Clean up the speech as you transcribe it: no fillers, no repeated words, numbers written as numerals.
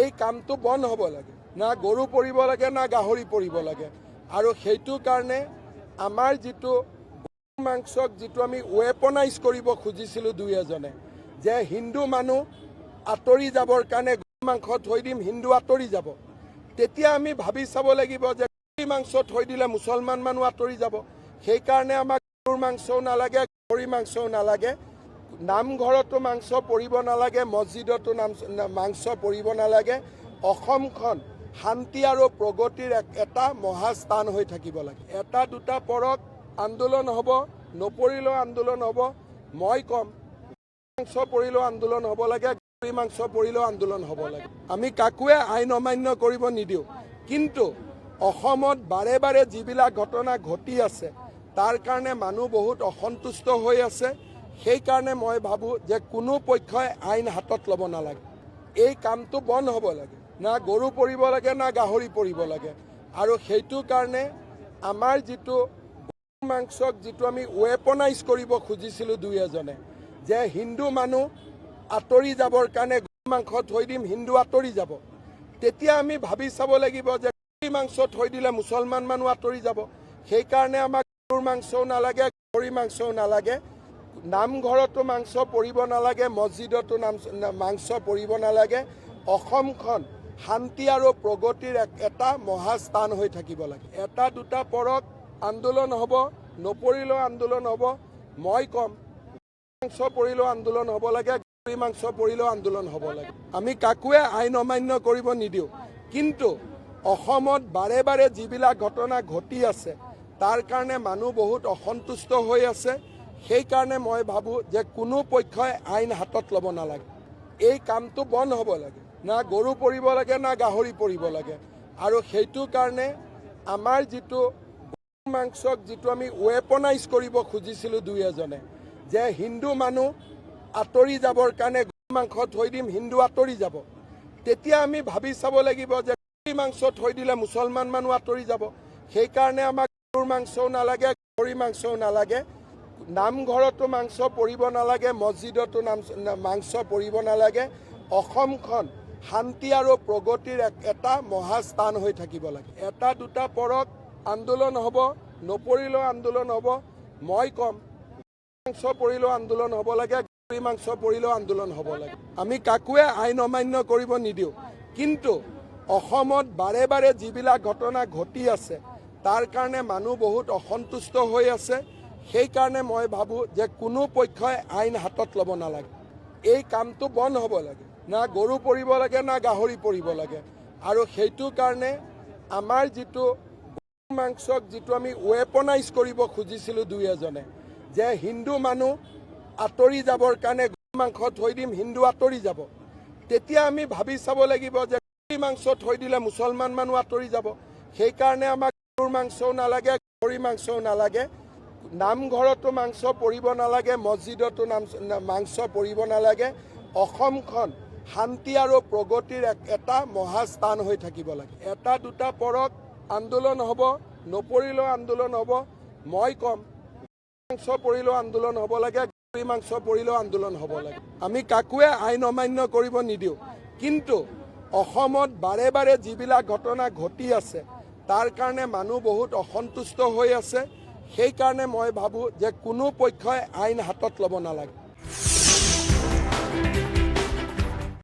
এই কামটো বন্ধ হ'ব লাগে। না গৰু পৰিব লাগে না গাহৰি পৰিব লাগে। আৰু সেইটো কাৰণে আমাৰ যিটো মাংসক যিটো আমি ৱেপনাইজ কৰিব খুজিছিলোঁ দুই এজনে, যে হিন্দু মানুহ আঁতৰি যাবৰ কাৰণে গৰু মাংস থৈ দিম, হিন্দু আঁতৰি যাব। তেতিয়া আমি ভাবি চাব লাগিব যে গাহৰি মাংস থৈ দিলে মুছলমান মানুহ আঁতৰি যাব। সেইকাৰণে আমাক গৰুৰ মাংসও নালাগে, গাহৰি মাংসও নালাগে। নামঘৰতো মাংস পৰিব নালাগে, মছজিদতো মাংস পৰিব নালাগে। অসমখন শান্তি আৰু প্ৰগতিৰ এটা মহাস্থান হৈ থাকিব লাগে। এটা দুটা পৰত আন্দোলন হ'ব, নপৰিলেও আন্দোলন হ'ব। মই ক'ম মাংস পৰিলেও আন্দোলন হ'ব লাগে, গাহৰি মাংস পৰিলেও আন্দোলন হ'ব লাগে। আমি কাকোৱে আইন অমান্য কৰিব নিদিওঁ। কিন্তু অসমত বাৰে বাৰে যিবিলাক ঘটনা ঘটি আছে তাৰ কাৰণে মানুহ বহুত অসন্তুষ্ট হৈ আছে। সেইকাৰণে মই ভাবোঁ যে কোনো পক্ষই আইন হাতত ল'ব নালাগে। এই কামটো বন্ধ হ'ব লাগে। না গৰু পৰিব লাগে না গাহৰি পৰিব লাগে। আৰু সেইটো কাৰণে আমাৰ যিটো মাংসক যিটো আমি ৱেপনাইজ কৰিব খুজিছিলোঁ দুই এজনে, যে হিন্দু মানুহ আঁতৰি যাবৰ কাৰণে গৰু মাংস থৈ দিম, হিন্দু আঁতৰি যাব। তেতিয়া আমি ভাবি চাব লাগিব যে গাহৰি মাংস থৈ দিলে মুছলমান মানুহ আঁতৰি যাব। সেইকাৰণে আমাক গৰুৰ মাংসও নালাগে, গাহৰি মাংসও নালাগে। নামঘৰতো মাংস পৰিব নালাগে, মছজিদতো মাংস পৰিব নালাগে। অসমখন শান্তি আৰু প্ৰগতিৰ এটা মহাস্থান হৈ থাকিব লাগে। এটা দুটা পৰত আন্দোলন হ'ব, নপৰিলেও আন্দোলন হ'ব। মই ক'ম মাংস পৰিলেও আন্দোলন হ'ব লাগে, গাহৰি মাংস পৰিলেও আন্দোলন হ'ব লাগে। আমি কাকোৱে আইন অমান্য কৰিব নিদিওঁ। কিন্তু অসমত বাৰে বাৰে যিবিলাক ঘটনা ঘটি আছে তাৰ কাৰণে মানুহ বহুত অসন্তুষ্ট হৈ আছে। সেইকাৰণে মই ভাবোঁ যে কোনো পক্ষই আইন হাতত ল'ব নালাগে। এই কামটো বন্ধ হ'ব লাগে। না গৰু পৰিব লাগে না গাহৰি পৰিব লাগে। আৰু সেইটো কাৰণে আমাৰ যিটো মাংসক যিটো আমি ৱেপনাইজ কৰিব খুজিছিলোঁ দুই এজনে, যে হিন্দু মানুহ আঁতৰি যাবৰ কাৰণে গৰু মাংস থৈ দিম, হিন্দু আঁতৰি যাব। তেতিয়া আমি ভাবি চাব লাগিব যে গাহৰি মাংস থৈ দিলে মুছলমান মানুহ আঁতৰি যাব। সেইকাৰণে আমাক গৰুৰ মাংসও নালাগে, গাহৰি মাংসও নালাগে। নামঘৰতো মাংস পৰিব নালাগে, মছজিদতো মাংস পৰিব নালাগে। অসমখন শান্তি আৰু প্ৰগতিৰ এটা মহাস্থান হৈ থাকিব লাগে। এটা দুটা পৰত আন্দোলন হ'ব, নপৰিলেও আন্দোলন হ'ব। মই ক'ম মাংস পৰিলেও আন্দোলন হ'ব লাগে, গাহৰি মাংস পৰিলেও আন্দোলন হ'ব লাগে। আমি কাকোৱে আইন অমান্য কৰিব নিদিওঁ। কিন্তু অসমত বাৰে বাৰে যিবিলাক ঘটনা ঘটি আছে তাৰ কাৰণে মানুহ বহুত অসন্তুষ্ট হৈ আছে। সেইকাৰণে মই ভাবোঁ যে কোনো পক্ষই আইন হাতত ল'ব নালাগে। এই কামটো বন্ধ হ'ব লাগে। না গৰু পৰিব লাগে না গাহৰি পৰিব লাগে। আৰু সেইটো কাৰণে আমাৰ যিটো মাংসক যিটো আমি ৱেপনাইজ কৰিব খুজিছিলোঁ দুই এজনে, যে হিন্দু মানুহ আঁতৰি যাবৰ কাৰণে গৰু মাংস থৈ দিম, হিন্দু আঁতৰি যাব। তেতিয়া আমি ভাবি চাব লাগিব যে গাহৰি মাংস থৈ দিলে মুছলমান মানুহ আঁতৰি যাব। সেইকাৰণে আমাক গৰুৰ মাংসও নালাগে, গাহৰি মাংসও নালাগে। নামঘৰতো মাংস পৰিব নালাগে, মছজিদতো মাংস পৰিব নালাগে। অসমখন শান্তি আৰু প্ৰগতিৰ এটা মহাস্থান হৈ থাকিব লাগে। এটা দুটা পৰত আন্দোলন হ'ব, নপৰিলেও আন্দোলন হ'ব। মই ক'ম মাংস পৰিলেও আন্দোলন হ'ব লাগে, গাহৰি মাংস পৰিলেও আন্দোলন হ'ব লাগে। আমি কাকোৱে আইন অমান্য কৰিব নিদিওঁ। কিন্তু অসমত বাৰে বাৰে যিবিলাক ঘটনা ঘটি আছে তাৰ কাৰণে মানুহ বহুত অসন্তুষ্ট হৈ আছে। সেইকাৰণে মই ভাবোঁ যে কোনো পক্ষই আইন হাতত ল'ব নালাগে।